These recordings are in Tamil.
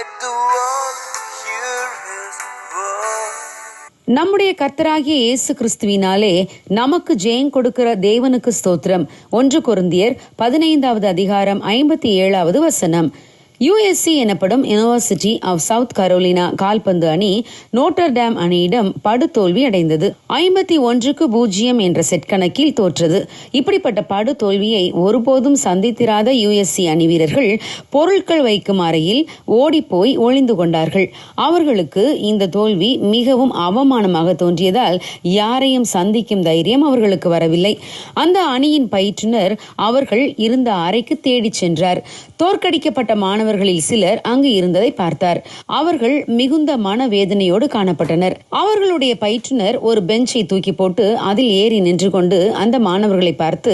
Let the world hear his word. நம்முடைய கர்த்தராகிய இயேசு கிறிஸ்துவினாலே நமக்கு ஜெயம் கொடுக்கிற தேவனுக்கு ஸ்தோத்திரம். 1 கொரிந்தியர் 15வது அதிகாரம் 57வது வசனம். USC எனப்படும் யுனிவர்சிட்டி ஆஃப் சவுத் கரோலினா கால்பந்து அணி நோட்டர் டேம் அணியிடம் படுதோல்வி அடைந்தது. 51-0 என்ற செட் கணக்கில் தோற்றது. இப்படிப்பட்ட படுதோல்வியை ஒருபோதும் சந்தித்திராத USC அணி வீரர்கள் பொருட்கள் வைக்கும் அறையில் ஓடிப்போய் ஒளிந்து கொண்டார்கள். அவர்களுக்கு இந்த தோல்வி மிகவும் அவமானமாக தோன்றியதால் யாரையும் சந்திக்கும் தைரியம் அவர்களுக்கு வரவில்லை. அந்த அணியின் பயிற்றுனர் அவர்கள் இருந்த அறைக்கு தேடிச் சென்றார். தோற்கடிக்கப்பட்ட மாணவர்களில் சிலர் அங்கு இருந்ததை பார்த்தார். அவர்கள் மிகுந்த மனவேதனையோடு காணப்பட்டனர். அவர்களுடைய பயிற்றுனர் ஒரு பெஞ்சை தூக்கி போட்டு அதில் ஏறி நின்று கொண்டு அந்த மாணவர்களை பார்த்து,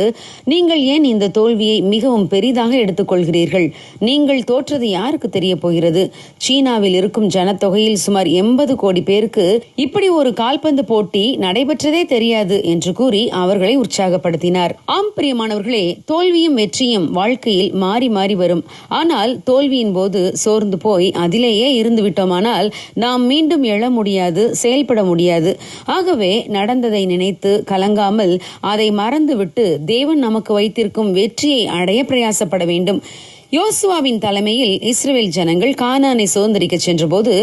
நீங்கள் ஏன் இந்த தோல்வியை மிகவும் பெரிதாக எடுத்துக்கொள்கிறீர்கள்? நீங்கள் தோற்றது யாருக்கு தெரிய போகிறது? சீனாவில் இருக்கும் ஜனத்தொகையில் சுமார் 80 கோடி பேருக்கு இப்படி ஒரு கால்பந்து போட்டி நடைபெற்றதே தெரியாது என்று கூறி அவர்களை உற்சாகப்படுத்தினார். ஆம் பிரியமானவர்களே, தோல்வியும் வெற்றியும் வாழ்க்கையில் மாறி மாறி வரும். ஆனால் தோல்வியின் போது சோர்ந்து போய் அதிலேயே இருந்து விட்டோமானால் நாம் மீண்டும் எழ முடியாது, செயல்பட முடியாது. ஆகவே நடந்ததை நினைத்து கலங்காமல் அதை மறந்துவிட்டு தேவன் நமக்கு வைத்திருக்கும் வெற்றியை அடைய பிரயாசப்பட வேண்டும். யோசுவாவின் தலைமையில் இஸ்ரவேல் ஜனங்கள் கானானை சுதந்திரிக்க சென்றபோது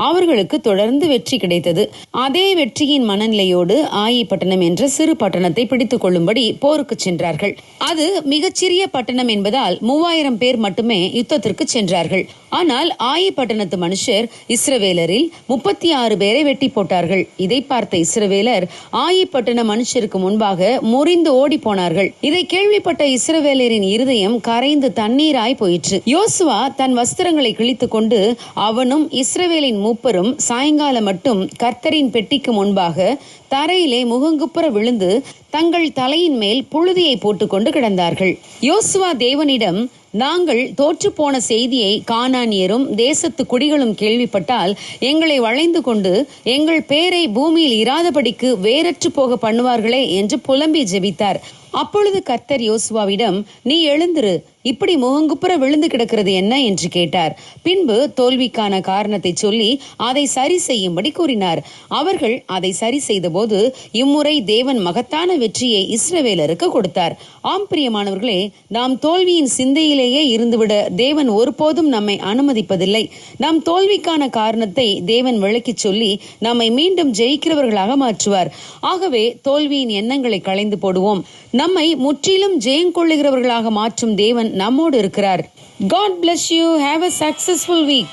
அவர்களுக்கு தொடர்ந்து வெற்றி கிடைத்தது. அதே வெற்றியின் மனநிலையோடு ஆயி பட்டணம் என்ற சிறு பட்டணத்தை பிடித்துக் கொள்ளும்படி போருக்கு சென்றார்கள். அது மிகச்சிறிய பட்டணம் என்பதால் 3000 பேர் மட்டுமே யுத்தத்திற்கு சென்றார்கள். ஆனால் ஆயி பட்டணத்து மனுஷர் இஸ்ரவேலரில் 36 பேரை வெட்டி போட்டார்கள். இதை பார்த்த இஸ்ரவேலர் ஆயி பட்டண மனுஷருக்கு முன்பாக முறிந்து ஓடி போனார்கள். இதை கேள்விப்பட்ட இஸ்ரவேலரின் இருதயம் கரைந்து தண்ணீராய் போயிற்று. யோசுவா தன் வஸ்திரங்களை கிழித்துக் கொண்டு அவனும் இஸ்ரவேலின் மூப்பரும் சாயங்காலம் மட்டும் கர்த்தரின் பெட்டிக்கு முன்பாக தரையிலே முகங்குப்புற விழுந்து தங்கள் தலையின் மேல் புழுதியை போட்டுக்கொண்டு கிடந்தார்கள். யோசுவா தேவனிடம், நாங்கள் தோற்று போன செய்தியை கானானியரும் தேசத்து குடிகளும் கேள்விப்பட்டால் எங்களை வளைந்து கொண்டு எங்கள் பேரை பூமியில் இராதபடிக்கு வேரற்று போக பண்ணுவார்களே என்று புலம்பி ஜெபித்தார். அப்பொழுது கர்த்தர் யோசுவாவிடம், நீ எழுந்திரு, இப்படி முகங்குப்புற விழுந்து கிடக்கிறது என்ன என்று கேட்டார். பின்பு தோல்விக்கான காரணத்தை சொல்லி அதை சரி செய்யும்படி கூறினார். அவர்கள் அதை சரி செய்த போது இம்முறை தேவன் மகத்தான வெற்றியை இஸ்ரவேலருக்கு கொடுத்தார். ஆம் பிரியமானவர்களே, நாம் தோல்வியின் சிந்தையிலேயே இருந்துவிட தேவன் ஒருபோதும் நம்மை அனுமதிப்பதில்லை. நாம் தோல்விக்கான காரணத்தை தேவன் விளக்கி சொல்லி நம்மை மீண்டும் ஜெயிக்கிறவர்களாக மாற்றுவார். ஆகவே தோல்வியின் எண்ணங்களை களைந்து போடுவோம். நம்மை முற்றிலும் ஜெயங்கொள்ளுகிறவர்களாக மாற்றும் தேவன் நம்மோடு இருக்கிறார். God bless you. Have a successful week.